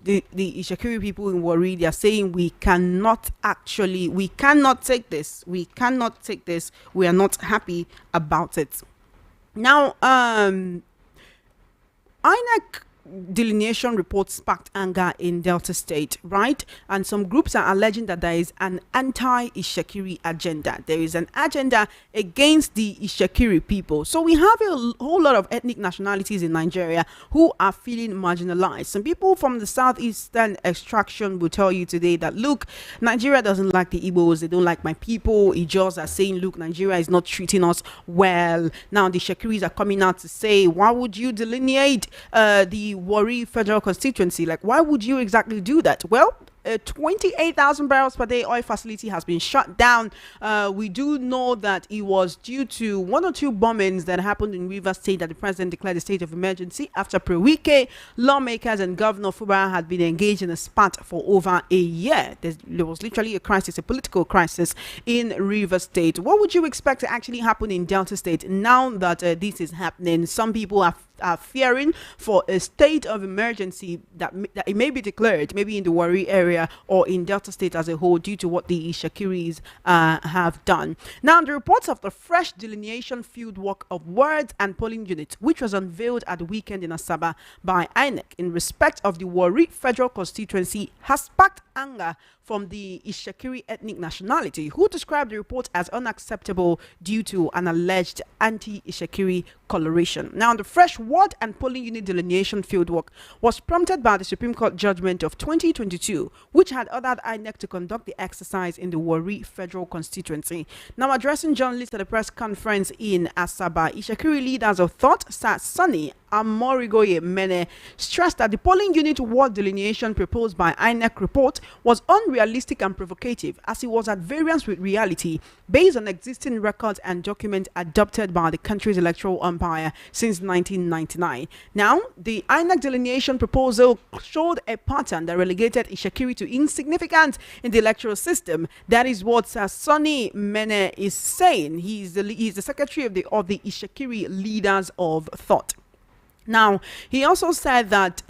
the Itsekiri people in Warri, they are saying we cannot take this. We cannot take this. We are not happy about it. Now, INEC delineation report sparked anger in Delta State, right? And some groups are alleging that there is an anti-Itsekiri agenda. There is an agenda against the Itsekiri people. So we have a whole lot of ethnic nationalities in Nigeria who are feeling marginalized. Some people from the southeastern extraction will tell you today that, look, Nigeria doesn't like the Igbos. They don't like my people. Ijos are saying, look, Nigeria is not treating us well. Now the Itsekiris are coming out to say, why would you delineate the Warri federal constituency? Like, why would you exactly do that? Well, a 28,000 barrels per day oil facility has been shut down. We do know that it was due to one or two bombings that happened in Rivers State that the president declared a state of emergency. After pre-week, lawmakers and Governor Fuba had been engaged in a spat for over a year. There was literally a crisis, a political crisis in Rivers State. What would you expect to actually happen in Delta State now that this is happening? Some people are fearing for a state of emergency that it may be declared, maybe in the Warri area or in Delta State as a whole, due to what the Itsekiris have done. Now, the reports of the fresh delineation field work of wards and polling units, which was unveiled at the weekend in Asaba by INEC in respect of the Warri federal constituency, has sparked anger from the Itsekiri ethnic nationality, who described the report as unacceptable due to an alleged anti-Itsekiri coloration. Now, the fresh ward and polling unit delineation fieldwork was prompted by the Supreme Court judgment of 2022, which had ordered INEC to conduct the exercise in the Warri federal constituency. Now, addressing journalists at a press conference in Asaba, Itsekiri leaders of thought, Sir Sunny Amorigoye Mene, stressed that the polling unit ward delineation proposed by INEC report was unrealistic and provocative, as it was at variance with reality based on existing records and documents adopted by the country's electoral umpire since 1999. Now, the INEC delineation proposal showed a pattern that relegated Itsekiri to insignificance in the electoral system. That is what Sonny Mene is saying. He's the secretary of the Itsekiri leaders of thought. Now, he also said that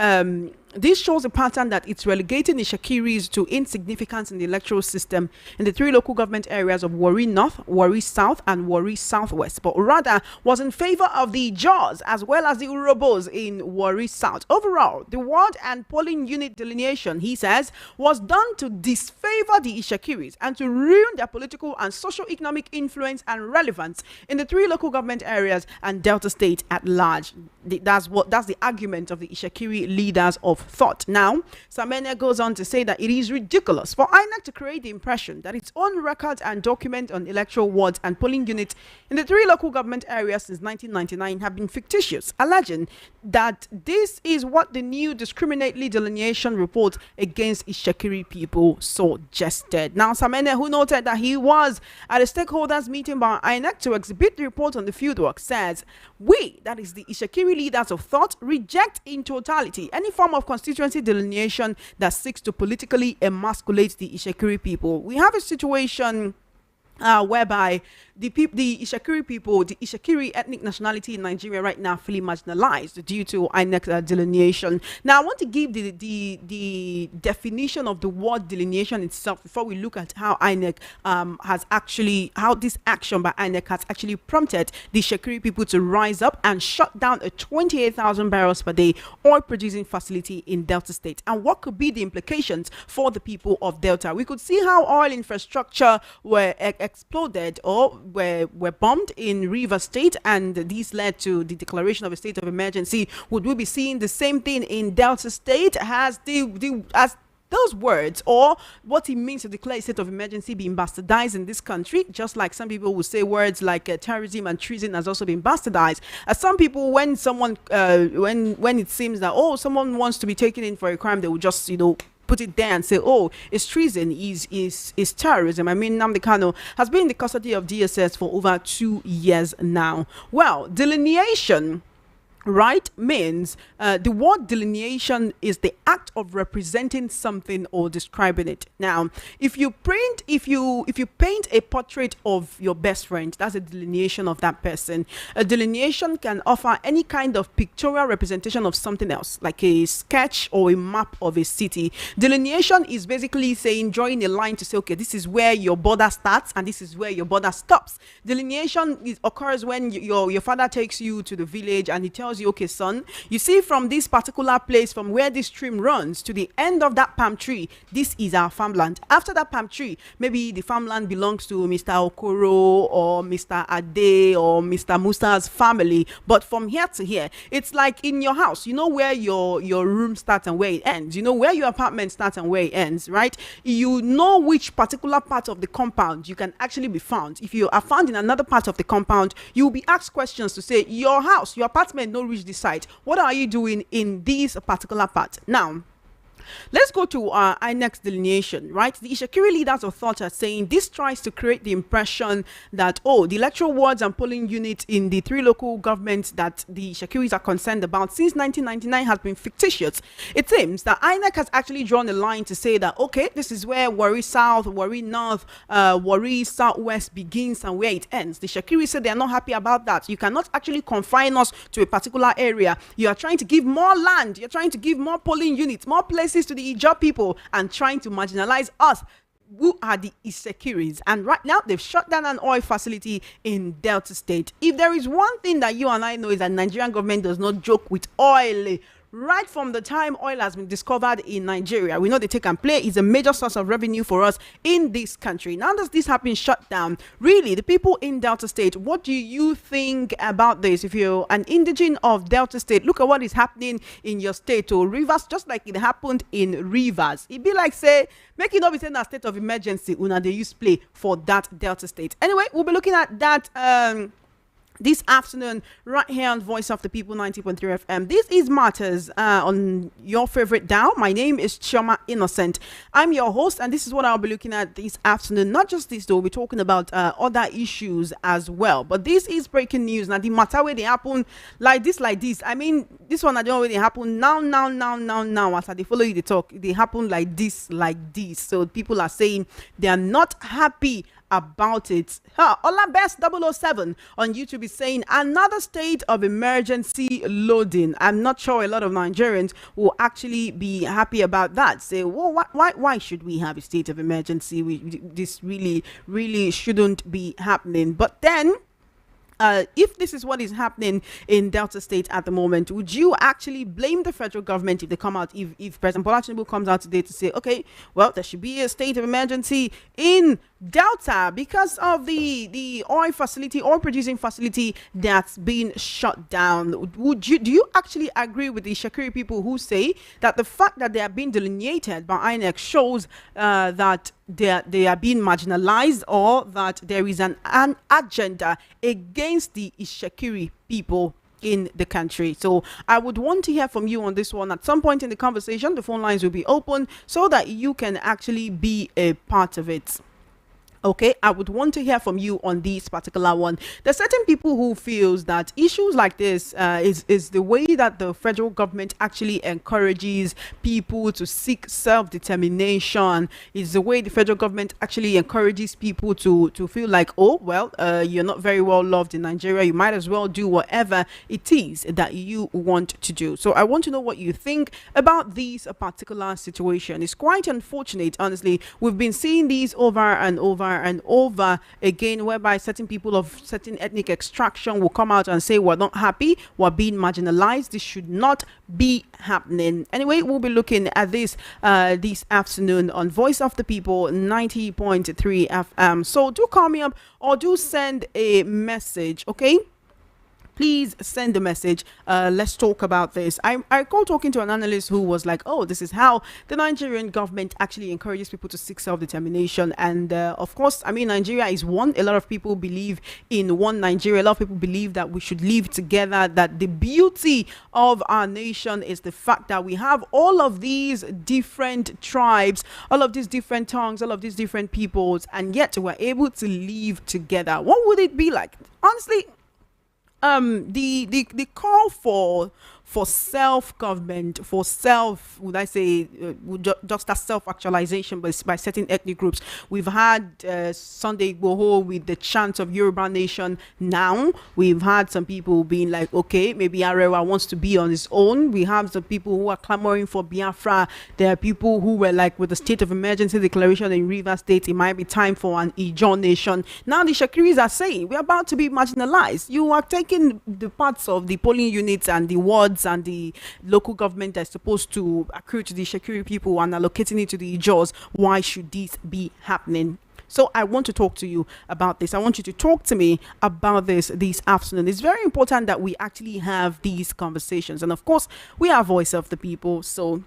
this shows a pattern that it's relegating the Itsekiris to insignificance in the electoral system in the three local government areas of Warri North, Warri South, and Warri Southwest, but rather was in favor of the Jaws as well as the Urobos in Warri South. Overall, the ward and polling unit delineation, he says, was done to disfavor the Itsekiris and to ruin their political and socio-economic influence and relevance in the three local government areas and Delta State at large. That's the argument of the Itsekiri leaders of thought. Now, Samene goes on to say that it is ridiculous for INEC to create the impression that its own records and document on electoral wards and polling units in the three local government areas since 1999 have been fictitious, alleging that this is what the new discriminately delineation report against Itsekiri people suggested. Now, Samene, who noted that he was at a stakeholders meeting by INEC to exhibit the report on the fieldwork, says, "We, that is the Itsekiri leaders of thought, reject in totality any form of constituency delineation that seeks to politically emasculate the Itsekiri people." We have a situation whereby the Itsekiri people, the Itsekiri ethnic nationality in Nigeria right now feeling marginalized due to INEC delineation. Now, I want to give the definition of the word delineation itself before we look at how INEC how this action by INEC has actually prompted the Itsekiri people to rise up and shut down a 28,000 barrels per day oil producing facility in Delta State, and what could be the implications for the people of Delta. We could see how oil infrastructure were exploded or were bombed in Rivers State, and this led to the declaration of a state of emergency. Would we be seeing the same thing in Delta State? Has those words, or what it means to declare a state of emergency, being bastardized in this country, just like some people will say words like terrorism and treason has also been bastardized. Some people, when someone when it seems that someone wants to be taken in for a crime, they will just put it there and say, it's treason, is terrorism. I mean, Nnamdi Kanu has been in the custody of DSS for over 2 years now. Well, delineation right, means the word delineation is the act of representing something or describing it. Now, if you paint a portrait of your best friend, that's a delineation of that person. A delineation can offer any kind of pictorial representation of something else, like a sketch or a map of a city. Delineation is basically saying, drawing a line to say, okay, this is where your border starts and this is where your border stops. Delineation occurs when your father takes you to the village and he tells you, okay, son, you see, from this particular place, from where this stream runs to the end of that palm tree, this is our farmland. After that palm tree, maybe the farmland belongs to Mr. Okoro or Mr. Ade or Mr. Musa's family. But from here to here, it's like in your house, you know where your room starts and where it ends. You know where your apartment starts and where it ends, right? You know which particular part of the compound you can actually be found. If you are found in another part of the compound, you will be asked questions to say, your house, your apartment, no reach this site. What are you doing in this particular part? Now, let's go to our next delineation, right? The Itsekiri leaders of thought are saying this tries to create the impression that, oh, the electoral wards and polling units in the 3 local governments that the Itsekiris are concerned about since 1999 has been fictitious. It seems that INEC has actually drawn a line to say that, okay, this is where Warri South, Warri North, Warri Southwest begins and where it ends. The Itsekiri said they are not happy about that. You cannot actually confine us to a particular area. You are trying to give more land. You're trying to give more polling units, more places to the Ijaw people and trying to marginalize us, who are the Itsekiris. And right now they've shut down an oil facility in Delta State. If there is one thing that you and I know, is that Nigerian government does not joke with oil. Right from the time oil has been discovered in Nigeria, we know the take and play is a major source of revenue for us in this country. Now that this has been shut down, really, the people in Delta State, what do you think about this? If you're an indigene of Delta State, look at what is happening in your state or Rivers, just like it happened in Rivers. It'd be like, say, make it not be saying a state of emergency, una they use play for that Delta State. Anyway, we'll be looking at that this afternoon right here on Voice of the People 90.3 FM. This is Matters on your favorite dial. My name is Chioma Innocent. I'm your host, and this is what I'll be looking at this afternoon. Not just this, though, we're talking about other issues as well. But this is breaking news. Now, the matter where they happen like this. I mean, this one I don't know where they happen now. As they follow you, they talk, they happen like this. So people are saying they are not happy about it. Olabest 007 on YouTube is saying another state of emergency loading. I'm not sure a lot of Nigerians will actually be happy about that. Say, well, why should we have a state of emergency? This really shouldn't be happening. But then, if this is what is happening in Delta State at the moment, would you actually blame the federal government if they come out, if President Bola Tinubu comes out today to say, okay, well, there should be a state of emergency in Delta because of the oil producing facility that's been shut down? Do you actually agree with the Itsekiri people who say that the fact that they are being delineated by INEC shows that they are being marginalized, or that there is an agenda against the Itsekiri people in the country? So I would want to hear from you on this one at some point in the conversation. The phone lines will be open so that you can actually be a part of it. Okay, I would want to hear from you on this particular one. There's certain people who feels that issues like this is the way that the federal government actually encourages people to seek self-determination. Is the way the federal government actually encourages people to feel like, oh, well, you're not very well loved in Nigeria. You might as well do whatever it is that you want to do. So I want to know what you think about this particular situation. It's quite unfortunate, honestly. We've been seeing these over and over again, whereby certain people of certain ethnic extraction will come out and say, we're not happy, we're being marginalized, this should not be happening. Anyway, we'll be looking at this this afternoon on Voice of the People 90.3 FM. So do call me up or do send a message, okay? Please send a message. Let's talk about this. I recall talking to an analyst who was like, oh, this is how the Nigerian government actually encourages people to seek self-determination. And of course, I mean, Nigeria is one. A lot of people believe in one Nigeria. A lot of people believe that we should live together, that the beauty of our nation is the fact that we have all of these different tribes, all of these different tongues, all of these different peoples, and yet we're able to live together. What would it be like? Honestly, The call for self government, for self, would I say, just that self actualization by certain ethnic groups. We've had Sunday Igboho with the chant of Yoruba Nation. Now we've had some people being like, okay, maybe Arewa wants to be on his own. We have some people who are clamoring for Biafra. There are people who were like, with the state of emergency declaration in Rivers State, it might be time for an Ijaw nation. Now the Shakiris are saying we're about to be marginalized. You are taking the parts of the polling units and the wards and the local government that's supposed to accrue to the Shakiri people and allocating it to the Ijaws. Why should this be happening? So I want to talk to you about this. I want you to talk to me about this afternoon. It's very important that we actually have these conversations. And of course, we are voice of the people. So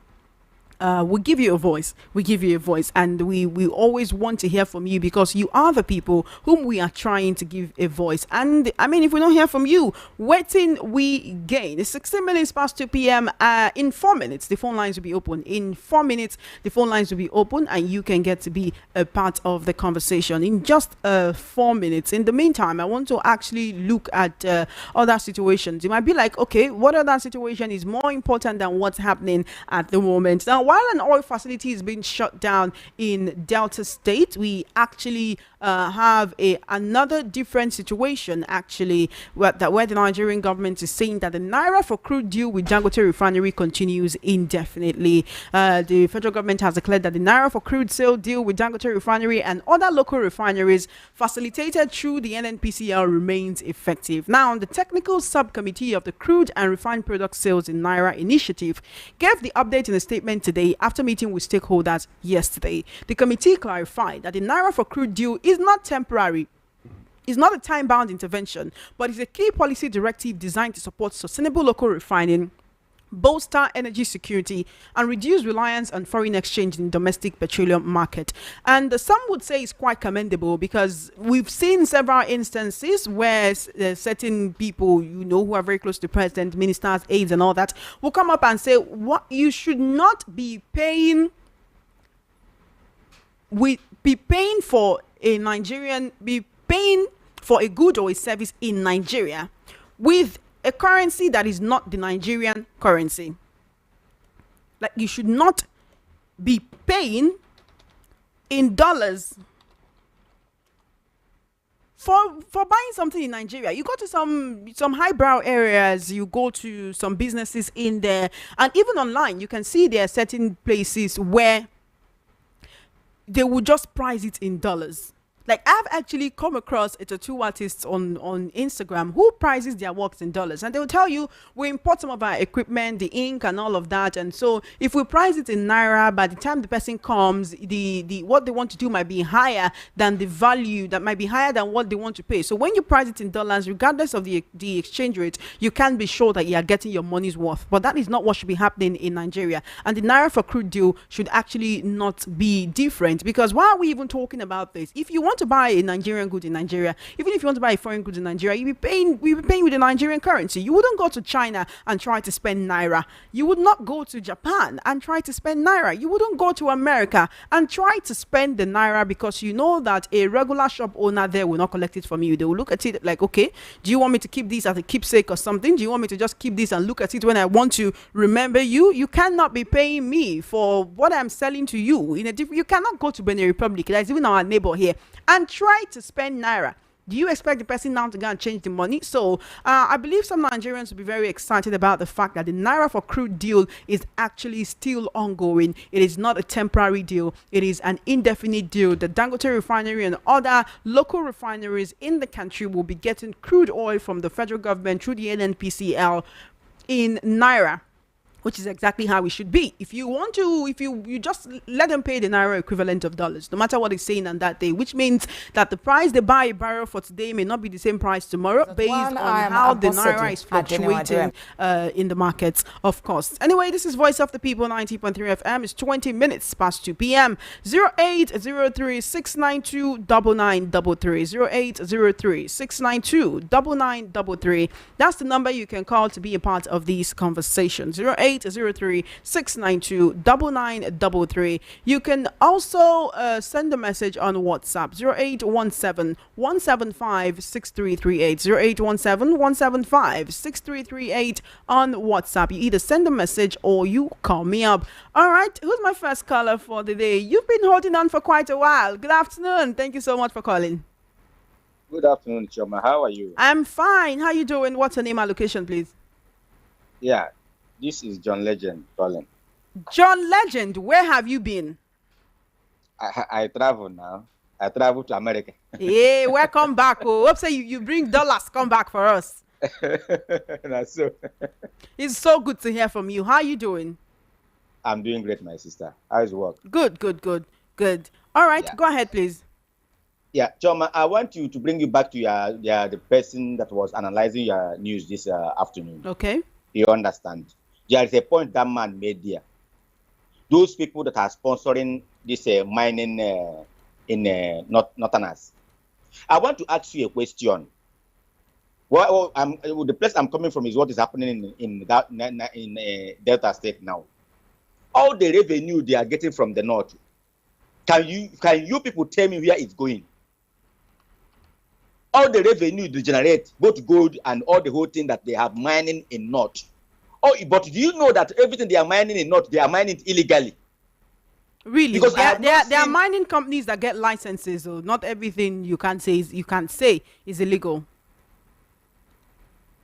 we give you a voice. We give you a voice, and we always want to hear from you because you are the people whom we are trying to give a voice. And I mean, if we don't hear from you, waiting we gain. It's 16 minutes past 2 p.m. In 4 minutes, the phone lines will be open. In 4 minutes, the phone lines will be open, and you can get to be a part of the conversation in just 4 minutes. In the meantime, I want to actually look at other situations. You might be like, okay, what other situation is more important than what's happening at the moment? Now, while an oil facility is being shut down in Delta State, we actually have another different situation actually where the Nigerian government is saying that the Naira for crude deal with Dangote refinery continues indefinitely. The federal government has declared that the Naira for crude sale deal with Dangote refinery and other local refineries facilitated through the NNPCL remains effective. Now, the technical subcommittee of the Crude and Refined Product Sales in Naira initiative gave the update in a statement today after meeting with stakeholders yesterday. The committee clarified that the Naira for crude deal is not temporary. It's not a time-bound intervention, but it's a key policy directive designed to support sustainable local refining, bolster energy security, and reduce reliance on foreign exchange in the domestic petroleum market. And some would say it's quite commendable because we've seen several instances where certain people, who are very close to the president, ministers, aides, and all that, will come up and say, what you should not be paying for a Nigerian, be paying for a good or a service in Nigeria with a currency that is not the Nigerian currency. Like, you should not be paying in dollars for buying something in Nigeria. You go to some highbrow areas, you go to some businesses in there, and even online, you can see there are certain places where they will just price it in dollars. Like, I've actually come across a tattoo artist on Instagram who prices their works in dollars, and they will tell you we import some of our equipment, the ink and all of that, and so if we price it in Naira, by the time the person comes, the what they want to do might be higher than the value, that might be higher than what they want to pay. So when you price it in dollars, regardless of the exchange rate, you can be sure that you are getting your money's worth. But that is not what should be happening in Nigeria, and the Naira for crude deal should actually not be different. Because why are we even talking about this? If you want to buy a Nigerian good in Nigeria, even if you want to buy a foreign good in Nigeria, you'll be paying with the Nigerian currency. You wouldn't go to China and try to spend Naira. You would not go to Japan and try to spend Naira. You wouldn't go to America and try to spend the Naira because you know that a regular shop owner there will not collect it from you. They will look at it like, okay, do you want me to keep this as a keepsake or something? Do you want me to just keep this and look at it when I want to remember you? You cannot be paying me for what I'm selling to you. You cannot go to Benin Republic, that's even our neighbor here, and try to spend Naira. Do you expect the person now to go and change the money? So I believe some Nigerians will be very excited about the fact that the Naira for crude deal is actually still ongoing. It is not a temporary deal. It is an indefinite deal. The Dangote refinery and other local refineries in the country will be getting crude oil from the federal government through the NNPCL in Naira, which is exactly how it should be. If you want to, if you just let them pay the Naira equivalent of dollars, no matter what it's saying on that day, which means that the price they buy a barrel for today may not be the same price tomorrow, based on how the Naira is fluctuating in the markets, of course. Anyway, this is Voice of the People, 90.3 FM. It's 20 minutes past 2 p.m. 0803-692-9933. 0803-692-9933. That's the number you can call to be a part of these conversations. 08 08036929933. You can also send a message on WhatsApp 0817 175 6338. 0817 175 6338 on WhatsApp. You either send a message or you call me up. All right, who's my first caller for the day? You've been holding on for quite a while. Good afternoon. Thank you so much for calling. Good afternoon, Choma. How are you? I'm fine. How you doing? What's your name and location, please? Yeah, this is John Legend calling. John Legend, where have you been? I travel now. I travel to America. Hey, welcome back. Oh, hope say you bring dollars. Come back for us. That's so. It's so good to hear from you. How you doing? I'm doing great, my sister. How's work? Good. All right, Yeah. go ahead, please. Yeah, Choma, I want you to bring you back to the person that was analyzing your news this afternoon. Okay. You understand? There is a point that man made there. Those people that are sponsoring this mining in Northerners. I want to ask you a question. Well, the place I'm coming from is what is happening in Delta State now. All the revenue they are getting from the north. Can you people tell me where it's going? All the revenue they generate, both gold and all the whole thing that they have mining in north. Oh, but do you know that everything they are mining in north, they are mining it illegally? Really? Because there are mining companies that get licenses, so not everything you can't say is illegal.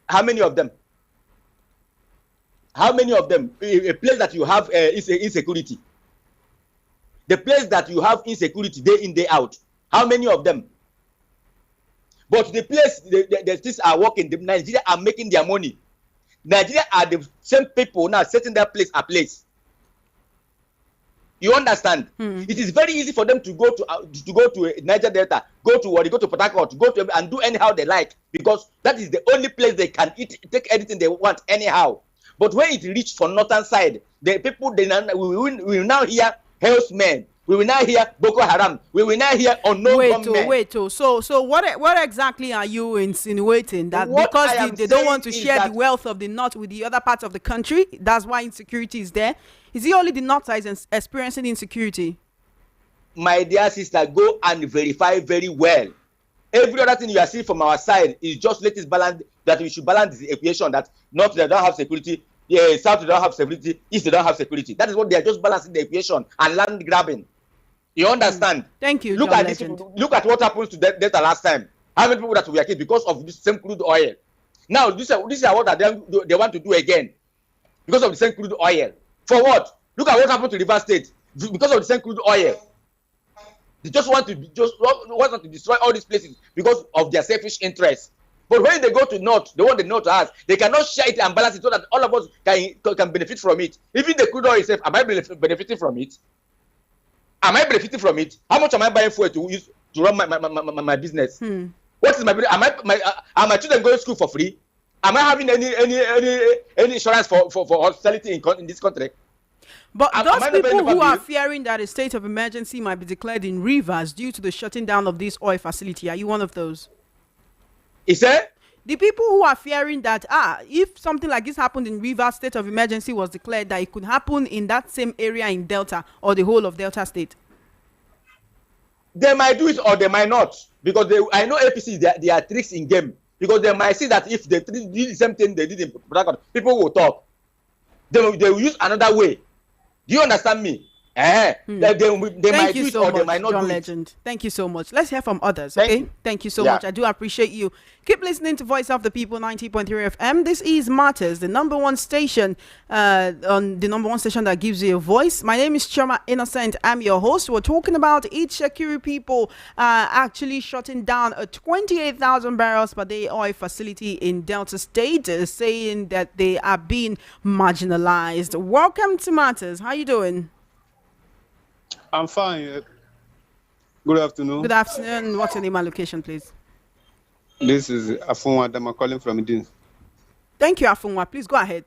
How many of them? How many of them? A place that you have insecurity. The place that you have insecurity day in, day out. How many of them? But the place the things are working, the Nigeria are making their money. Nigeria are the same people now setting their place a place. You understand? It is very easy for them to go to Niger Delta, go to Port Harcourt, go to and do anyhow they like, because that is the only place they can take anything they want anyhow. But when it reaches for northern side, the people we will now hear herdsmen. We will now hear Boko Haram. We will now hear unknown gunmen. So what exactly are you insinuating? That What because they don't want to share the wealth of the north with the other parts of the country, that's why insecurity is there? Is it only the north that is experiencing insecurity? My dear sister, go and verify very well. Every other thing you are seeing from our side is just latest balance, that we should balance the equation, that north they don't have security, south they don't have security, east they don't have security. That is what they are just balancing the equation and land grabbing. You understand? Thank you. Look at this. Look at what happens to Delta last time. How many people that were killed because of this same crude oil? Now this is what they want to do again because of the same crude oil. For what? Look at what happened to River State because of the same crude oil. They just want to destroy all these places because of their selfish interests. But when they go to north, they want the north to us. They cannot share it and balance it so that all of us can benefit from it. Even the crude oil itself, am I benefiting from it? Am I benefiting from it? How much am I buying fuel to use to run my business? What is are my children going to school for free? Am I having any insurance for hospitality in this country? But those people who are fearing that a state of emergency might be declared in Rivers due to the shutting down of this oil facility, are you one of those? Is it? The people who are fearing that if something like this happened in Rivers, state of emergency was declared, that it could happen in that same area in Delta or the whole of Delta State. They might do it or they might not, because I know APC, they are tricks in game, because they might see that if they do the same thing they did in Port Harcourt, people will talk. They will use another way. Do you understand me? They might do it or they might not do it. Legend. Thank you so much. Let's hear from others. Okay. Thank you so much. I do appreciate you. Keep listening to Voice of the People 90.3 FM. This is Matters, the number one station, that gives you a voice. My name is Choma Innocent. I'm your host. We're talking about Itsekiri people actually shutting down a 28,000 barrels per day oil facility in Delta State, saying that they are being marginalized. Welcome to Matters. How you doing? I'm fine. Good afternoon. Good afternoon. What's your name and location, please? This is Afunwa Dama calling from Idin. Thank you, Afunwa. Please go ahead.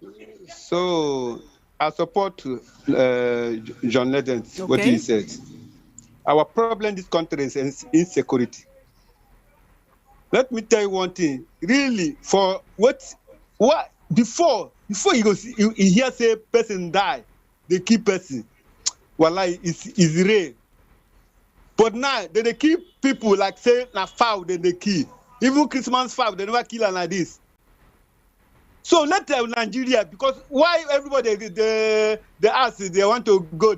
So, I support John Legend, what he said. Our problem in this country is insecurity. Let me tell you one thing. Really, for what before Before you go see, you hear say person die, they kill person. Wallahi, it's rare. But now they kill people like say na fowl then they kill. Even Christmas fowl they never kill like this. So let Nigeria, because why everybody they ask they want to go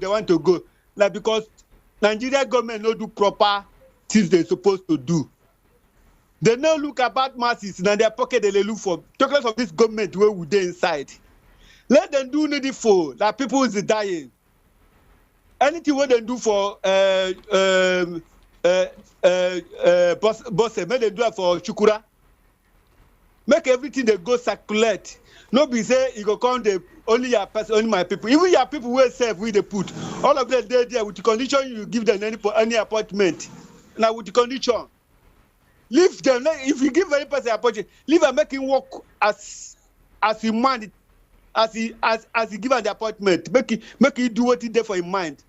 like because Nigeria government no do proper things they supposed to do. They no look about masses in their pocket. They look for talking of this government where we dey inside. Let them do needful. Like people is dying. Anything what they do for boss, make them do it for Chukura. Make everything they go circulate. No be say you go come the only your person, only my people. Even your people will serve with the put. All of them there with the condition you give them any appointment. Now with the condition. Leave them. If you give any person appointment, leave and make him work as he mind, as he give the appointment. Make he do what he did for his mind.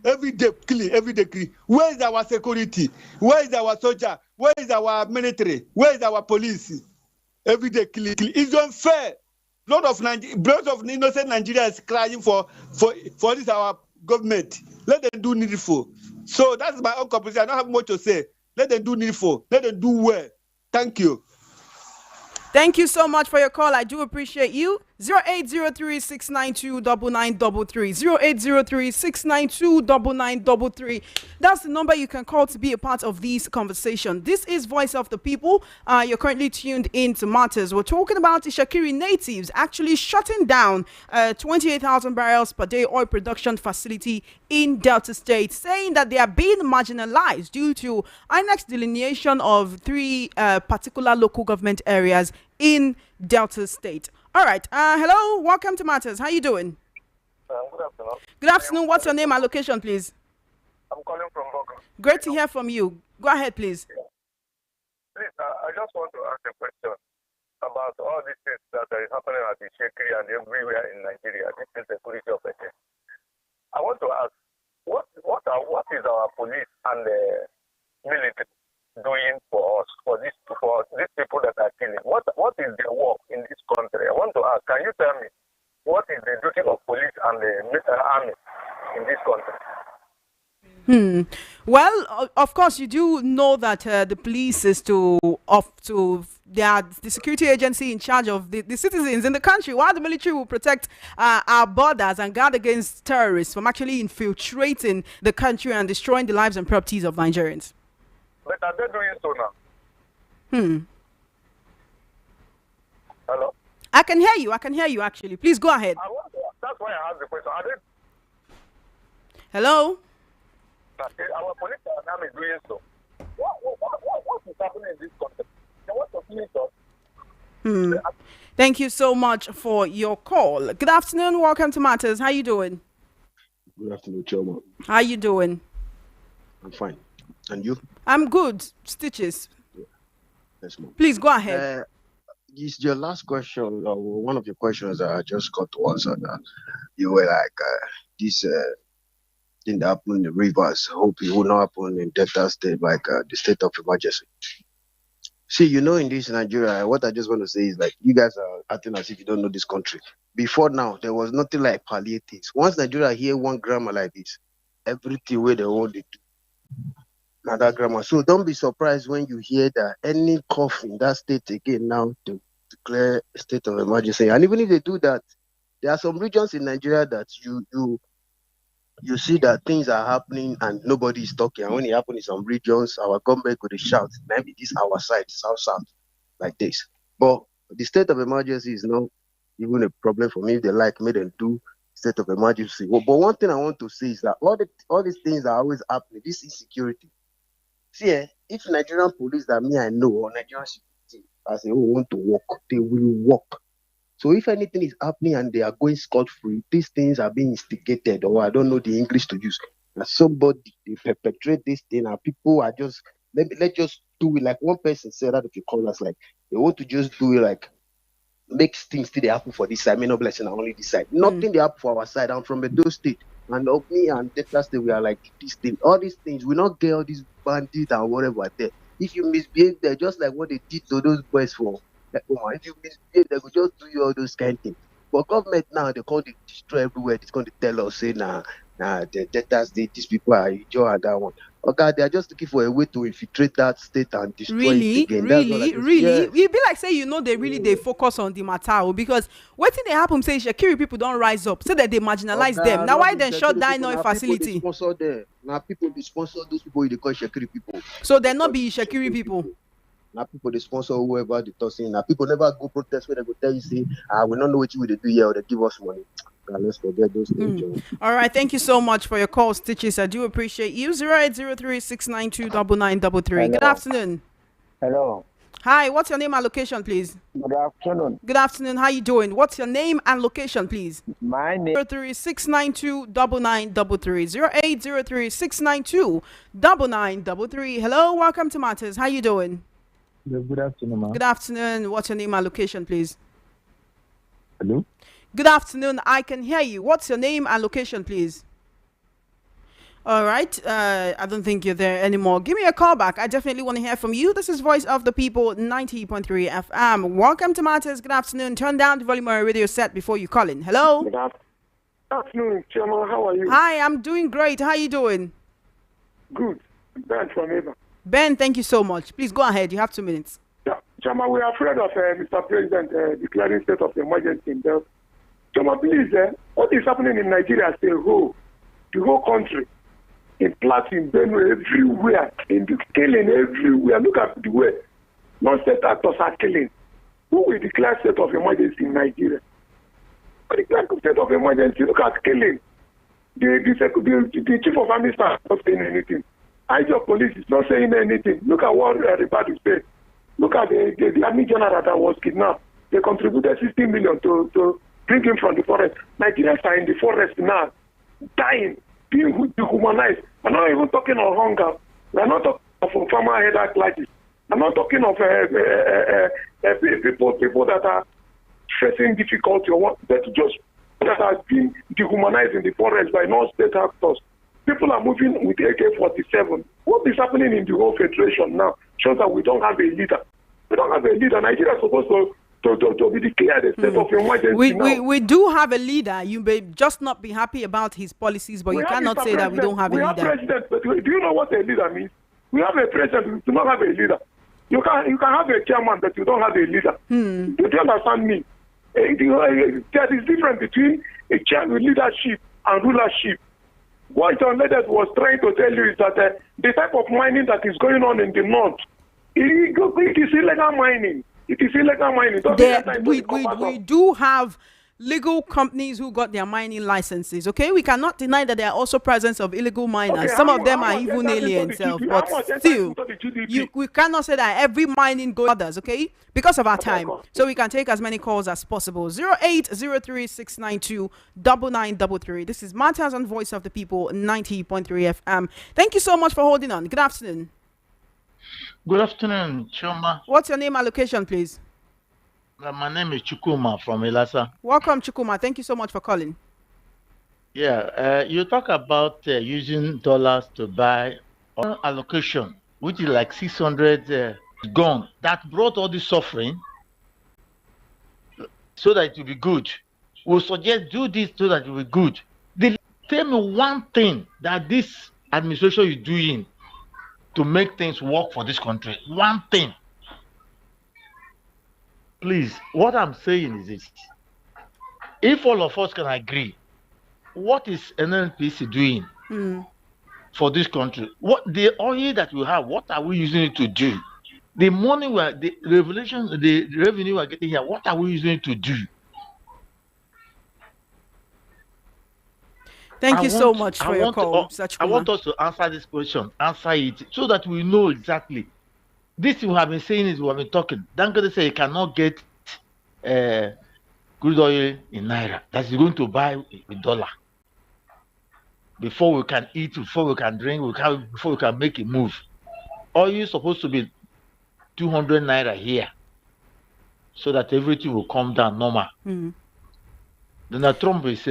Every day clean, every day clean. Where is our security? Where is our soldier? Where is our military? Where is our police? Every day clean. It's unfair. Blood of innocent Nigeria is crying for this our government. Let them do needful. So that's my own composition. I don't have much to say. Let them do needful. Let them do well. Thank you. Thank you so much for your call. I do appreciate you. 0803-692-9933. 0803-692-9933. That's the number you can call to be a part of this conversation. This is Voice of the People. You're currently tuned in to Matters. We're talking about Itsekiri natives actually shutting down 28,000 barrels per day oil production facility in Delta State, saying that they are being marginalized due to INEC's delineation of three particular local government areas in Delta State. All right. Hello. Welcome to Matters. How you doing? Good afternoon. Good afternoon. What's your name and location, please? I'm calling from Boga. Great to hear from you. Go ahead, please. Please, I just want to ask a question about all these things that are happening at the Itsekiri and everywhere in Nigeria. This is the security of it. I want to ask, what is our police and the military doing for us, for these people that are killing? What is their work in this country? I want to ask, can you tell me what is the duty of police and the army in this country? Well, of course, you do know that the police is they are the security agency in charge of the citizens in the country, while the military will protect our borders and guard against terrorists from actually infiltrating the country and destroying the lives and properties of Nigerians. But are they doing so now? Hello? I can hear you, actually. Please go ahead. That's why I asked the question. Are they? Hello? Our police and army doing so. What is happening in this country? They want to finish us. Thank you so much for your call. Good afternoon. Welcome to Matters. How you doing? Good afternoon, Choma. How you doing? I'm fine. And you? I'm good. Stitches. Yes, ma'am. Please go ahead. This your last question. One of your questions that I just got to answer. You were like, this thing that happened in the rivers. Hope it will not happen in Delta State, like the state of emergency. See, in this Nigeria, what I just want to say is like, you guys are acting as if you don't know this country. Before now, there was nothing like palliatives. Once Nigeria hear one grammar like this, everything where they want it. Now that grammar. So don't be surprised when you hear that any cough in that state again now to declare a state of emergency. And even if they do that, there are some regions in Nigeria that you see that things are happening and nobody is talking. And when it happens in some regions, our government could shout, maybe this our side, south, like this. But the state of emergency is not even a problem for me. If they like, may them do state of emergency. But one thing I want to say is that all these things are always happening. This insecurity. See, if Nigerian police that I know or Nigerian security as they want to work, they will work. So if anything is happening and they are going scot-free, these things are being instigated, or I don't know the English to use. And somebody, they perpetrate this thing and people are just, let's just do it. Like one person said that if you call us, like, they want to just do it like, make things still they happen for this side, may not blessing only this side. Nothing they happen for our side. I'm from Edo State. And of me and Delta State, we are like this thing. All these things, we not get all these bandits and whatever there. If you misbehave there, just like what they did to those boys for, like, if you misbehave, they could just do you all those kind of things. But government now they can't destroy everywhere. It's going to tell us say the Delta State, these people are Ijo and that one. Okay, they are just looking for a way to infiltrate that state and destroy it Really, again. That's all I really, just really. yes. We be like say they focus on the matter because what thing they happen say Shakiri people don't rise up, so that they marginalize them. Now why then shut down oil facility? Sponsor them. Now people they sponsor those people they call Shakiri people. So they not be Shakiri people. Now people they sponsor whoever they tossing. Now people never go protest where they go tell you say, we don't know what you will do here or they give us money. Let's forget those things. All right, thank you so much for your call, Stitches. I do appreciate you. 0803-692-9933. Good afternoon. Hello. Hi, what's your name and location, please? Good afternoon. Good afternoon. How you doing? What's your name and location, please? My name 0803-692-9933. 0803-692-9933. Hello, welcome to Matters. How you doing? Good afternoon, ma'am. Good afternoon. What's your name and location, please? Hello. Good afternoon. I can hear you. What's your name and location, please? All right. I don't think you're there anymore. Give me a call back. I definitely want to hear from you. This is Voice of the People, 90.3 FM. Welcome to Matters. Good afternoon. Turn down the volume of your radio set before you call in. Hello. Good afternoon, Chairman. How are you? Hi, I'm doing great. How are you doing? Good. Ben from Eva. Ben, thank you so much. Please go ahead. You have 2 minutes. Yeah. Chairman, we are afraid of Mr. President declaring state of emergency in Delta. Chairman, please, what is happening in Nigeria as a whole, the whole country, in Plateau, in Benue, everywhere, in the killing everywhere. Look at the way non-state actors are killing. Who will declare state of emergency in Nigeria? Who declare state of emergency? Look at killing. The chief of army staff is not saying anything. IG of police is not saying anything. Look at what everybody said. Look at the army general that was kidnapped. They contributed 60 million to bring him from the forest. Nigerians are in the forest now, dying, being dehumanized. We're not even talking of hunger. We're not talking of farmer headache crisis. I'm not talking of people that are facing difficulty or what, that just that are being dehumanized in the forest by non-state actors. People are moving with AK-47. What is happening in the whole federation now shows that we don't have a leader. We don't have a leader. Nigeria is supposed to be declared a state of emergency we do have a leader. You may just not be happy about his policies, but you cannot say that we don't have a leader. We have president, but do you know what a leader means? We have a president, we do not have a leader. You can have a chairman, but you don't have a leader. Do you understand me? There is difference between a chairman leadership and rulership. What John Ledet was trying to tell you is that the type of mining that is going on in the north, it is illegal mining. It is illegal mining. We do have legal companies who got their mining licenses. Okay, we cannot deny that there are also presence of illegal miners. Okay, some of them are even aliens, but still, we cannot say that every mining goes others. Okay, because of our time, so we can take as many calls as possible. 0803-692-9933. This is Matters on Voice of the People, 90.3 FM. Thank you so much for holding on. Good afternoon. Good afternoon, Choma. What's your name and location, please? My name is Chukuma from Ilasa. Welcome, Chukuma. Thank you so much for calling. Yeah, you talk about using dollars to buy allocation, which is like 600 gone. That brought all this suffering so that it will be good. We suggest do this so that it will be good. Tell me one thing that this administration is doing to make things work for this country. One thing. Please, what I'm saying is this. If all of us can agree, what is NNPC doing for this country? What the oil that we have, what are we using it to do? The money the revenue we're getting here, what are we using it to do? Thank you so much for your call. I want us to answer this question, answer it, so that we know exactly. This we have been saying is we have been talking. Dangote say you cannot get crude oil in Naira. That is going to buy with dollar. Before we can eat, before we can drink, before we can make a move. Oil is supposed to be 200 Naira here, so that everything will come down normal. Donald Trump is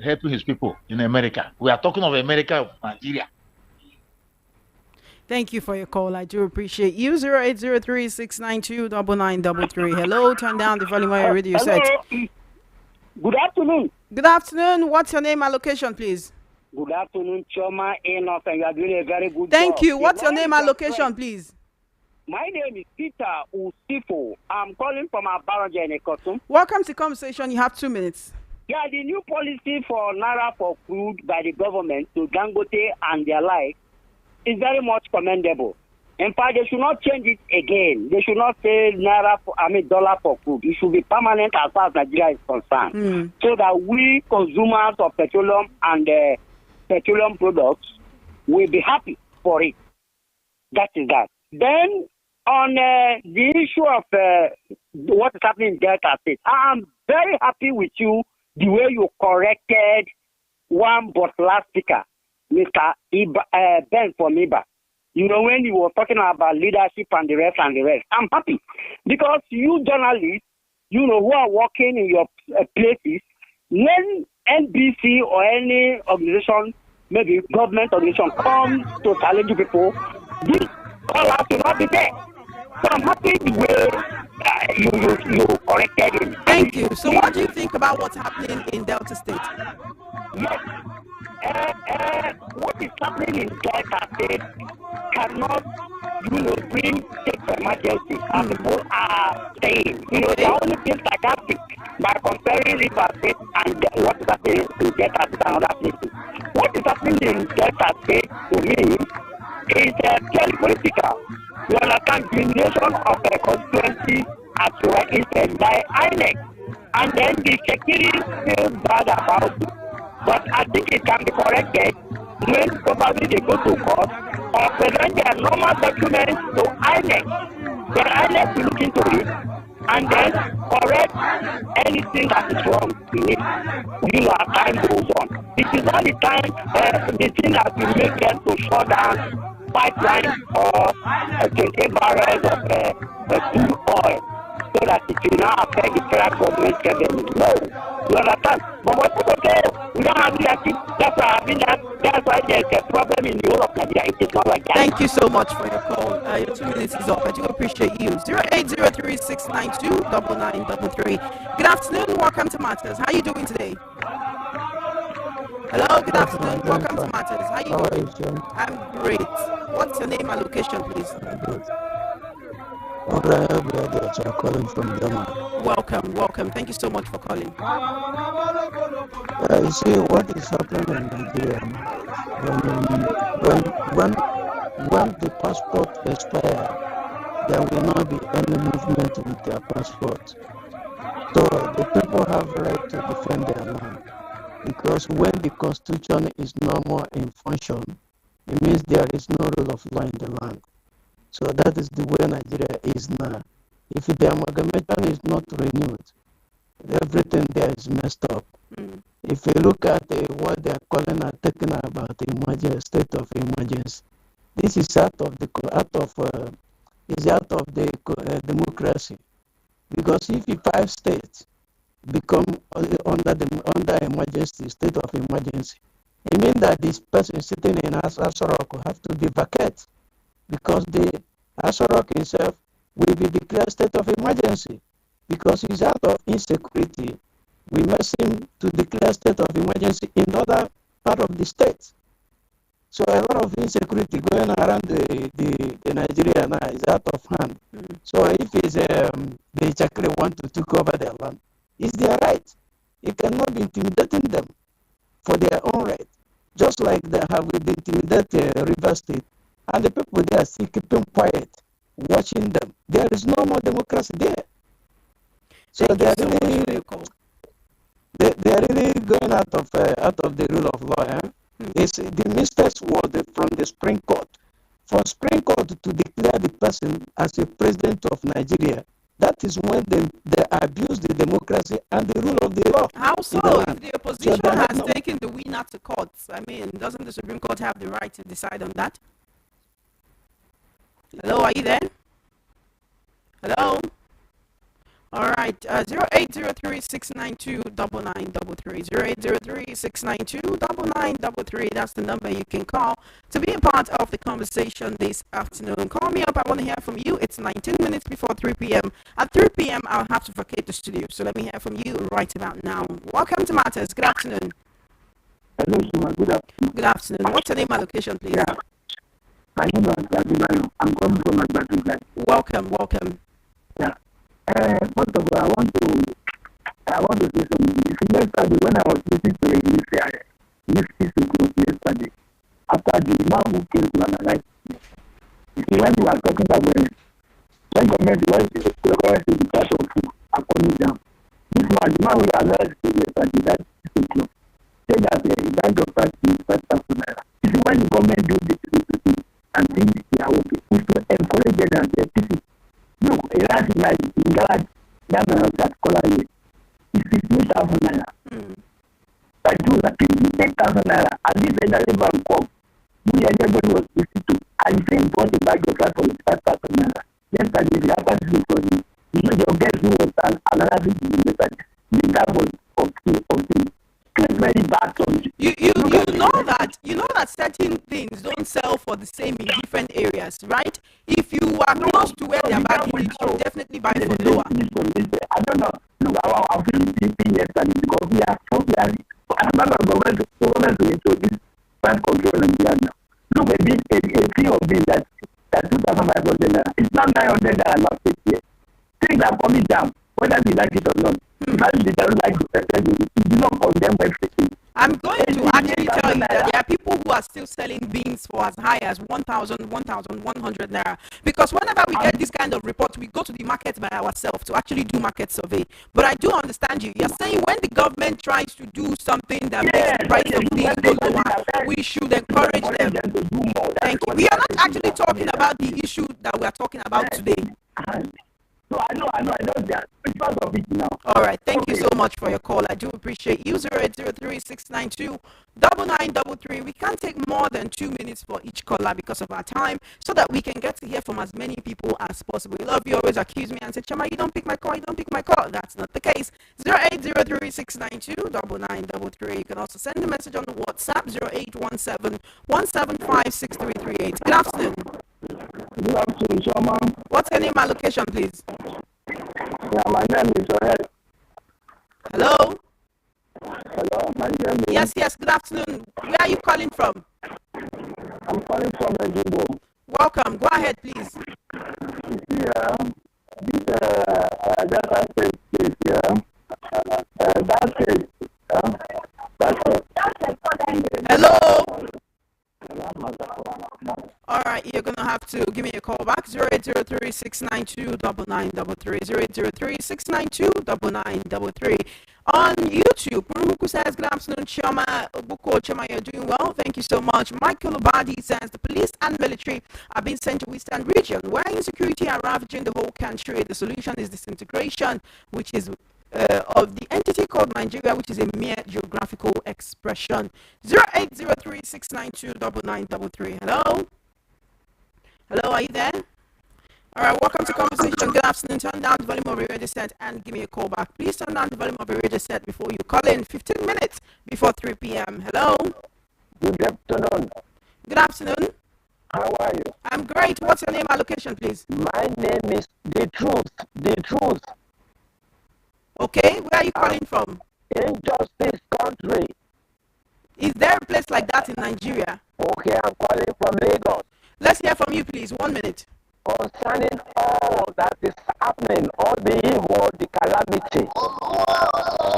helping his people in America. We are talking of America, of Nigeria. Thank you for your call. I do appreciate you. 0803-692-9933. Hello, turn down the volume of your radio set. Good afternoon. Good afternoon. What's your name and location, please? Good afternoon, Choma Enoch, and you are doing a very good Thank job. you. What's your The name Lord and is location, your please? My name is Peter Usifo. I'm calling from Abaroja in Ekotum. Welcome to conversation. You have 2 minutes. Yeah, the new policy for Naira for crude by the government to Dangote and their like is very much commendable. In fact, they should not change it again. They should not say dollar for crude. It should be permanent as far as Nigeria is concerned, so that we consumers of petroleum and petroleum products will be happy for it. That is that. Then on the issue of what is happening in Delta State, I am very happy with you the way you corrected one Butler speaker, Mr. Ben from Iba. You know, when you were talking about leadership and the rest. I'm happy because you journalists, you know, who are working in your places, when NBC or any organization, maybe government organization, comes to challenge people, this call will not be there. So I'm happy the way you corrected him. Thank you. So what do you think about what's happening in Delta State? Yes. What is happening in Delta State cannot, bring state emergency. And people are saying, the only thing sarcastic by comparing River State and what is happening in Delta State and other places. What is happening in Delta State to me is purely political. You understand, the nation of a constituency as well is by INEC. And then the security feels bad about it. But I think it can be corrected when probably they go to court or present their normal documents to INEC. Then INEC will look into it and then correct anything that is wrong in it. As time goes on. It is not the time, the thing that will make them to shut down pipeline or 20 barrels of crude oil, so that it will not affect the federal government revenue. No, you understand? But what people say, we don't have leadership. That's why that's why there's a problem in the whole of Nigeria. It is not like that. Thank you so much for your call. Your 2 minutes is up. I do appreciate you. 08036929933. Good afternoon. Welcome to Matters. How are you doing today? Hello. Good afternoon. Welcome to Matters. How are you doing? I'm great. What's your name and location, please? Calling from Denmark. Welcome. Thank you so much for calling. You see what is happening in Nigeria when the passport expires, there will not be any movement with their passport. So the people have right to defend their land, because when the constitution is no more in function, it means there is no rule of law in the land. So that is the way Nigeria is now. If the amalgamation is not renewed, everything there is messed up. If you look at what they are calling and talking about emergency, state of emergency, this is out of the democracy. Because if 5 states become under emergency, state of emergency, it means that this person sitting in Asarok will have to be vacated, because the Asarok himself will be declared state of emergency, because he's out of insecurity. We must him to declare state of emergency in other part of the state. So a lot of insecurity going around the Nigeria now is out of hand. So if the Itsekiri want to take over their land, it's their right. It cannot be intimidating them for their own right. Just like they have intimidated River State, and the people there are still keeping quiet, watching them. There is no more democracy there. So they are really going out of the rule of law. It's the mistakes was from the Supreme Court. For Supreme Court to declare the person as a president of Nigeria, that is when they abuse the democracy and the rule of the law. How so? If the opposition has taken the winner to court, I mean, doesn't the Supreme Court have the right to decide on that? Hello, are you there? Hello? All right, 0803-692-9933, 0803-692-9933. That's the number you can call to be a part of the conversation this afternoon. Call me up. I want to hear from you. It's 19 minutes before 3 p.m. At 3 p.m., I'll have to vacate the studio. So let me hear from you right about now. Welcome to Matters. Good afternoon. Hello, Shuma. Good afternoon. Good afternoon. What's your name and location, please? Yeah. My name is Agbadu. I'm coming from Agbadu. Welcome. Yeah. First of all, I want to say something. You see, yesterday when I was listening to you say I used to close yesterday after the man who came to analyze. You see, when you are talking about when government is the price of food are coming down. This man, the man who analyzed yesterday, that is close. Say that the bag of price is 5,000 naira. You see, when the government do this and things they are working, we should encourage them and their people. Look, a large like in garage, that color here is 15,000 naira. I do that 10,000 naira. And this elderly man come. Everybody was 52. And he said he bought a bag of rice for 5,000 naira. Yesterday, the other thing for you. You know, your guest who was analyzing the yesterday. This guy was of the very bad something. You know that certain things don't sell for the same in different areas, right? If you are close to where they are bagging it, you definitely buy for lower. I don't know. Look, I'm feeling sleepy yesterday because we are so clearly. I remember government to introduce price control in India now. Look, a fee of this that 2,500 naira. It's not 900 naira last year. Things are coming down, whether we like it or not. If I don't like it, do not condemn everything. I'm going to actually tell you that there are people who are still selling beans for as high as 1,000, 1,100 naira. Because whenever we get this kind of report, we go to the market by ourselves to actually do market survey. But I do understand you. You're saying when the government tries to do something that makes the price of things go lower, we should encourage them. Thank you. We are not actually talking about the issue that we are talking about today. So I know that. Because of it now. All right. Thank you so much for your call. I do appreciate you. 0803-692-9933. We can't take more than 2 minutes for each caller because of our time, so that we can get to hear from as many people as possible. We love you always accuse me and say, Chama, you don't pick my call. That's not the case. 0803-692-9933. You can also send a message on the WhatsApp 0817-175-6338. Good afternoon. Good afternoon, Shama. What's your name and location, please? Yeah, my name is Joel. Hello? Hello, my name is... Yes, good afternoon. Where are you calling from? I'm calling from Ejibo. Welcome. Go ahead, please. This data state case, Hello? All right, you're going to have to give me a call back. 0803-692-9933. 0803-692-9933. On YouTube, Urumuku says, good afternoon, Choma. Buko Choma, you're doing well. Thank you so much. Michael Obadi says, the police and military are being sent to Western region where insecurity are ravaging the whole country. The solution is disintegration, which is of the entity called Nigeria, which is a mere geographical expression. 0803-692-9933. Hello, are you there? All right, welcome to conversation. Good afternoon. Turn down the volume of your radio set and give me a call back. Please turn down the volume of your radio set before you call in. 15 minutes before 3 p.m. Hello. Good afternoon. Good afternoon. How are you? I'm great. What's your name and location, please? My name is The Truth. Okay, where are you calling from? Injustice country. Is there a place like that in Nigeria? Okay, I'm calling from Lagos. Let's hear from you, please. 1 minute. Concerning all that is happening, all the evil, the calamity,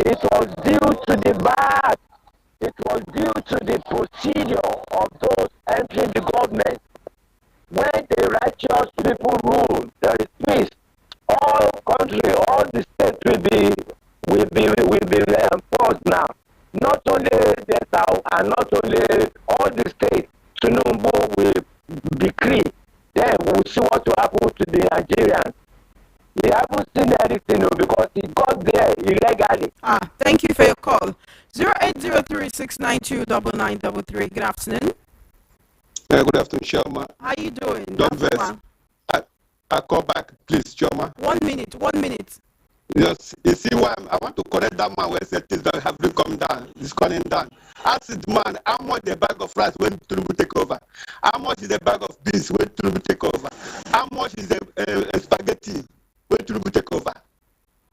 it was due to the bad. It was due to the procedure of those entering the government. When the righteous people rule, there is peace. All country, all the states will be reinforced now. Not only the South and not only all the states. Tinubu will decree. Then we'll see what will happen to the Nigerians. We haven't seen anything because he got there illegally. Thank you for your call. 0803-692-9933. Good afternoon. Good afternoon, Sharma. How you doing? Don't vex. I call back, please, Sharma. 1 minute. Yes, you see why I want to correct that man where said things that have been come down. It's coming down. Ask the man how much the bag of rice when Tinubu take over. How much is the bag of beans when Tinubu take over? How much is the spaghetti when Tinubu take over?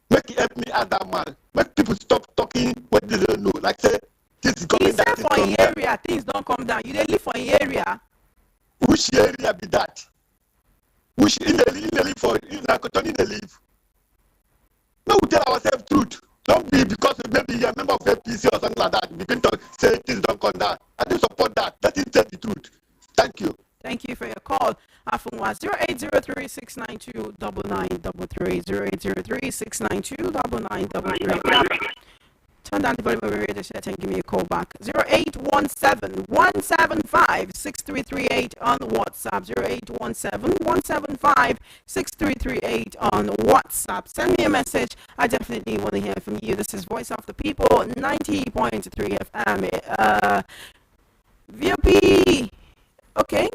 Make it help me ask that man. Make people stop talking what they don't know. Like say this is coming down. He said for an area things don't come down. You dey live for an area. Which area be that? Which in the live for in the live? No, we tell ourselves truth. Don't be because maybe you're a member of APC or something like that. Begin to say things don't come down. I do support that. Let him tell the truth. Thank you. Thank you for your call. Afungwa 0803-692-9933. 0803-692-9933. Turn down the volume of your radio set and give me a call back. 0817-175-6338 on WhatsApp. 0817-175-6338 on WhatsApp. Send me a message. I definitely want to hear from you. This is Voice of the People, 90.3 FM. VOP. Okay.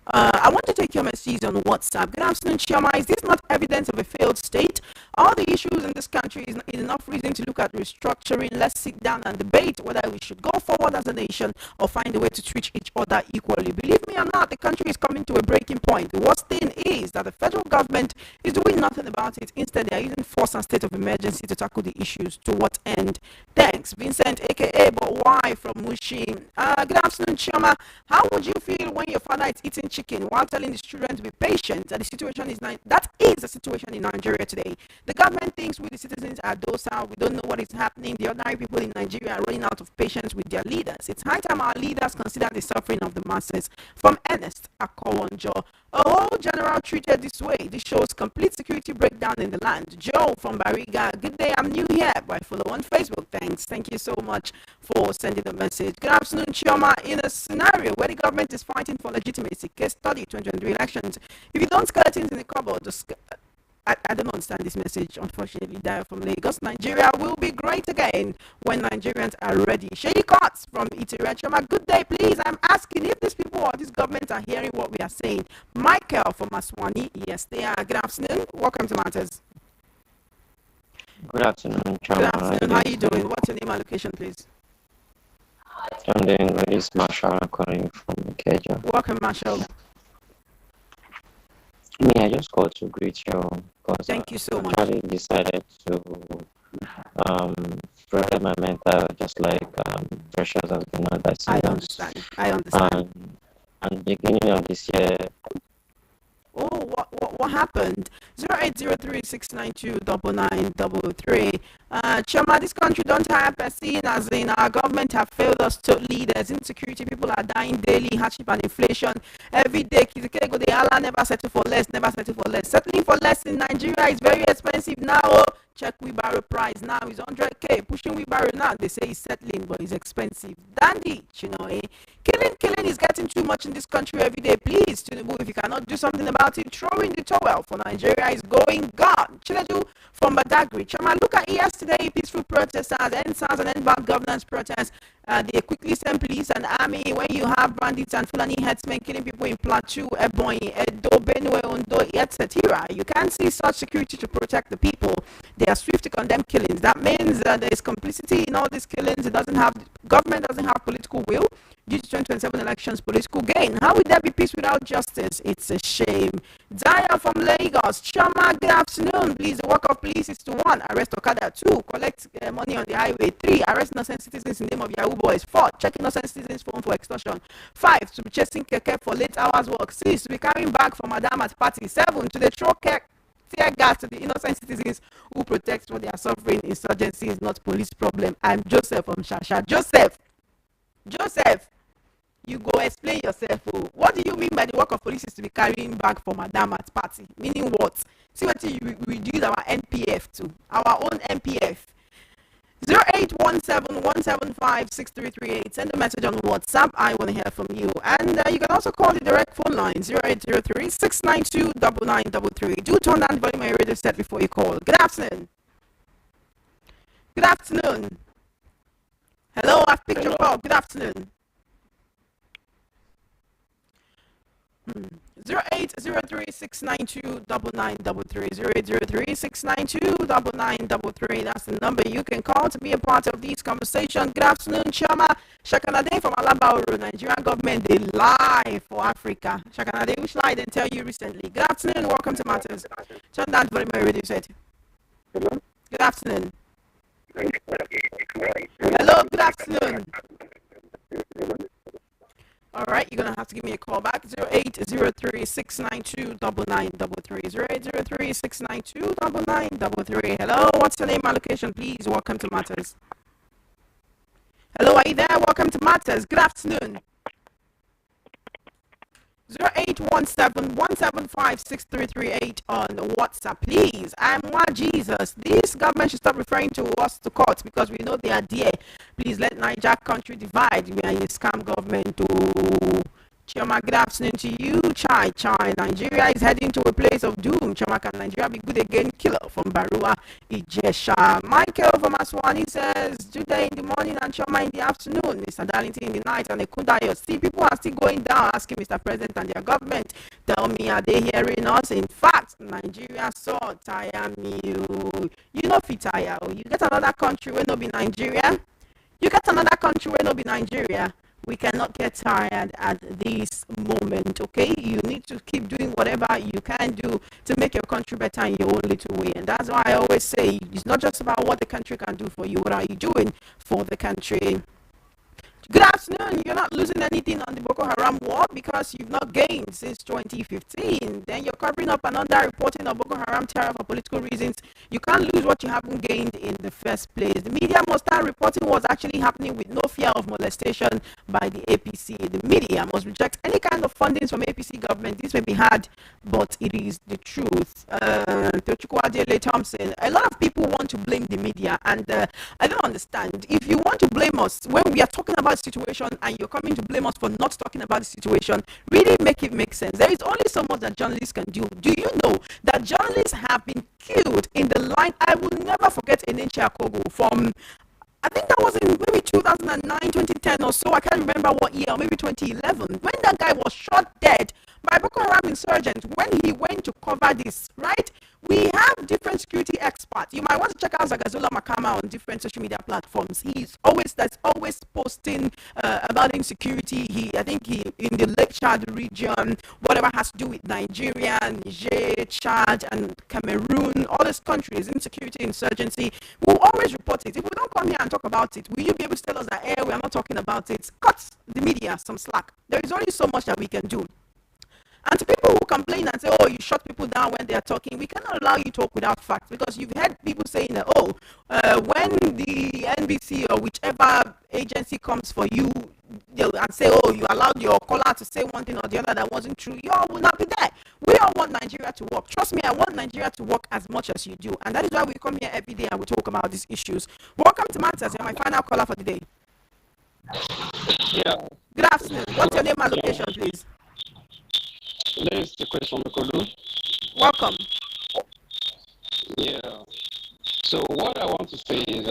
I want to take your message on WhatsApp. Good afternoon, Chioma. Is this not evidence of a failed state? All the issues in this country is enough reason to look at restructuring. Let's sit down and debate whether we should go forward as a nation or find a way to treat each other equally. Believe me or not, the country is coming to a breaking point. The worst thing is that the federal government is doing nothing about it. Instead, they are using force and state of emergency to tackle the issues. To what end? Thanks, Vincent, aka But Why from Mushin. Good afternoon, Chioma. How would you feel when your father is eating chicken while telling his children to be patient? That is the situation in Nigeria today. The government thinks we the citizens are docile. We don't know what is happening. The ordinary people in Nigeria are running out of patience with their leaders. It's high time our leaders consider the suffering of the masses. From Ernest Akowonjo. A whole general treated this way. This shows complete security breakdown in the land. Joe from Bariga. Good day, I'm new here. I follow on Facebook. Thanks. Thank you so much for sending the message. Good afternoon, Chioma. In a scenario where the government is fighting for legitimacy, case study 2023 elections, if you don't skeletons in the cupboard, I don't understand this message, unfortunately. Daya from Lagos. Nigeria will be great again when Nigerians are ready. Shady Cots from Itsekiri. Good day, please. I'm asking if these people or this government are hearing what we are saying. Michael from Aswani. Yes, they are. Good afternoon. Welcome to Matters. Good afternoon, Chama. Good afternoon. How are you doing? What's your name and location, please? I'm doing good. It's Marshall calling from Keja. Welcome, Marshall. I just called to greet you because thank you so much. I actually decided to prepare my mental just like Precious has been on that. I understand. And beginning of this year. Oh, what happened? 0803-692-9933. Chama, this country don't have a scene as in our government have failed us to leaders. Insecurity, people are dying daily, hardship and inflation. Every day, Kizikego, the Allah never settle for less. Settling for less in Nigeria is very expensive now. Oh, check wheelbarrow price now is 100k. Pushing wheelbarrow now, they say it's settling, but it's expensive. Dandy, Killing is getting too much in this country every day. Please, Tinubu, if you cannot do something about it, throw in the towel for Nigeria is going gone. Chiledu from Badagry. Chama, look at yesterday, peaceful protesters, NSAS and NBAD governance protests. They quickly send police and army when you have bandits and Fulani headsmen killing people in Plateau, Ebonyi, Edo, Benue, Ondo, etc. You can't see such security to protect the people. They are swift to condemn killings. That means there is complicity in all these killings. Government doesn't have political will. Due to 2027 elections, political gain. How would there be peace without justice? It's a shame. Daya from Lagos. Chama, good afternoon. Please, the work of police is to 1. Arrest Okada. 2. Collect money on the highway. 3. Arrest innocent citizens in the name of Yahoo boys. 4. Check innocent citizens' phone for extortion. 5. To be chasing keke for late hours work. 6. To be carrying bag from Madam at party. 7. To the throw tear gas to the innocent citizens who protect what they are suffering. Insurgency is not police problem. I'm Joseph from Shasha. Joseph, you go explain yourself. Oh. What do you mean by the work of police is to be carrying bag for Madam at party? Meaning what? See what we reduce our NPF to. Our own NPF. 0817-175-6338. Send a message on WhatsApp. I want to hear from you. And you can also call the direct phone line 0803-692-9933. Do turn down the volume of your radio set before you call. Good afternoon. Good afternoon. Hello, I've picked your call. Good afternoon. 0803-692-9933. 0803-692-9933. That's the number you can call to be a part of this conversation. Good afternoon, Chama. Shakanade from Alabauru. Nigerian government, they lie for Africa. Shakanade, which lie they tell you recently? Good afternoon. Welcome to Matters. Turn that very my radio set. Hello? Good afternoon. Hello, good afternoon. All right, you're going to have to give me a call back. 0803-692-9933. 0803-692-9933. Hello, what's your name and location, please? Welcome to Matters. Hello, are you there? Welcome to Matters. Good afternoon. 0817-175-6338 on WhatsApp, please. I'm Wa Jesus. This government should stop referring to us to courts because we know they are there. Please let Niger country divide. We are a scam government. Chama, good afternoon to you. Chai. Nigeria is heading to a place of doom. Chama, can Nigeria be good again? Killer from Barua, Ijesha. Michael from Aswani says, Judah in the morning and Chama in the afternoon. Mr. Darlington in the night and Ekundayo. See, people are still going down asking Mr. President and their government. Tell me, are they hearing us? In fact, Nigeria saw tire me. You know, fit tire. You get another country where no be Nigeria. You get another country where no be Nigeria. We cannot get tired at this moment, okay? You need to keep doing whatever you can do to make your country better in your own little way. And that's why I always say it's not just about what the country can do for you. What are you doing for the country? Good afternoon. You're not losing anything on the Boko Haram war because you've not gained since 2015. Then you're covering up and underreporting of Boko Haram terror for political reasons. You can't lose what you haven't gained in the first place. The media must start reporting what's actually happening with no fear of molestation by the APC. The media must reject any kind of fundings from APC government. This may be hard, but it is the truth. Tochukwu Adele Thompson, a lot of people want to blame the media, and I don't understand. If you want to blame us when we are talking about situation and you're coming to blame us for not talking about the situation, really make it make sense. There is only so much that journalists can do. Do you know that journalists have been killed in the line? I will never forget Enenche Akogo from, I think that was in maybe 2009, 2010 or so. I can't remember what year, maybe 2011, when that guy was shot dead by Boko Haram insurgents when he went to cover this, right? We have different security experts. You might want to check out Zagazola Makama on different social media platforms. That's always posting about insecurity. I think he in the Lake Chad region, whatever has to do with Nigeria, Niger, Chad, and Cameroon, all these countries, insecurity, insurgency. We'll always report it. If we don't come here and talk about it, will you be able to tell us that, we are not talking about it? Cut the media some slack. There is only so much that we can do. And to people who complain and say, oh, you shut people down when they are talking, we cannot allow you to talk without facts, because you've heard people saying that, when the NBC or whichever agency comes for you and say, oh, you allowed your caller to say one thing or the other that wasn't true, you all will not be there. We all want Nigeria to work. Trust me, I want Nigeria to work as much as you do. And that is why we come here every day and we talk about these issues. Welcome to Matters. You're my final caller for the day. Yeah. Good afternoon. What's your name and location, please? This is the question from Kodu. Welcome. Yeah. So what I want to say is,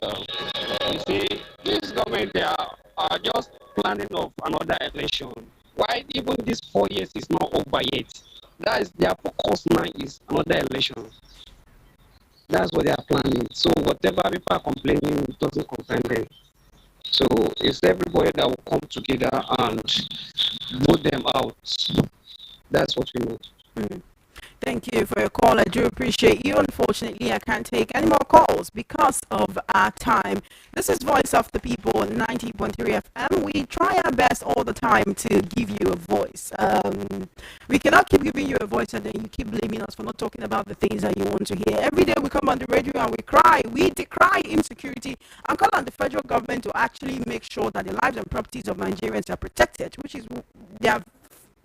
you see, this government, they are just planning of another election. Why even this 4 years is not over yet? That is their focus now, is another election. That's what they are planning. So whatever people are complaining doesn't concern them. So it's everybody that will come together and vote them out. That's what we need. Thank you for your call. I do appreciate you. Unfortunately, I can't take any more calls because of our time. This is Voice of the People, 90.3 FM. We try our best all the time to give you a voice. We cannot keep giving you a voice and then you keep blaming us for not talking about the things that you want to hear. Every day we come on the radio and we cry. We decry insecurity and call on the federal government to actually make sure that the lives and properties of Nigerians are protected, which is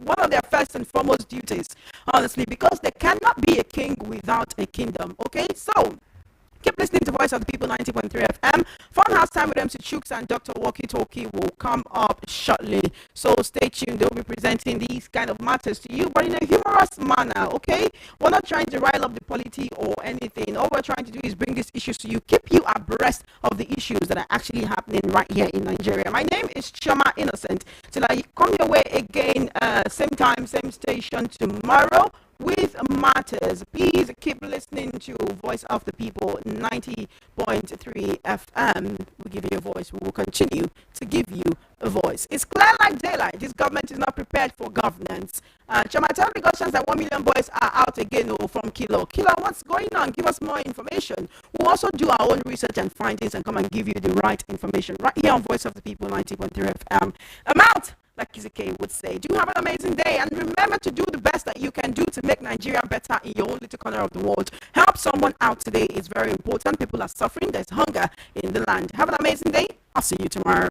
one of their first and foremost duties, honestly, because there cannot be a king without a kingdom. Okay, so Keep listening to Voice of the People 90.3 FM. Fun House Time with MC Chooks and Dr. Walkie Talkie will come up shortly. So stay tuned. They'll be presenting these kind of matters to you, but in a humorous manner, okay? We're not trying to rile up the polity or anything. All we're trying to do is bring these issues to you, keep you abreast of the issues that are actually happening right here in Nigeria. My name is Chama Innocent. Till I come your way again, same time, same station tomorrow with matters. Please keep listening to Voice of the People 90.3 FM. We give you a voice. We will continue to give you a voice. It's clear like daylight. This government is not prepared for governance. Chama, tell the Gaussians that 1 million boys are out again from Kilo. Kilo, what's going on? Give us more information. We'll also do our own research and findings and come and give you the right information right here on Voice of the People 90.3 FM. I'm out, like Itsekiri would say. Do have an amazing day, and remember to do the best that you can do to make Nigeria better in your own little corner of the world. Help someone out today is very important. People are suffering. There's hunger in the land. Have an amazing day. I'll see you tomorrow.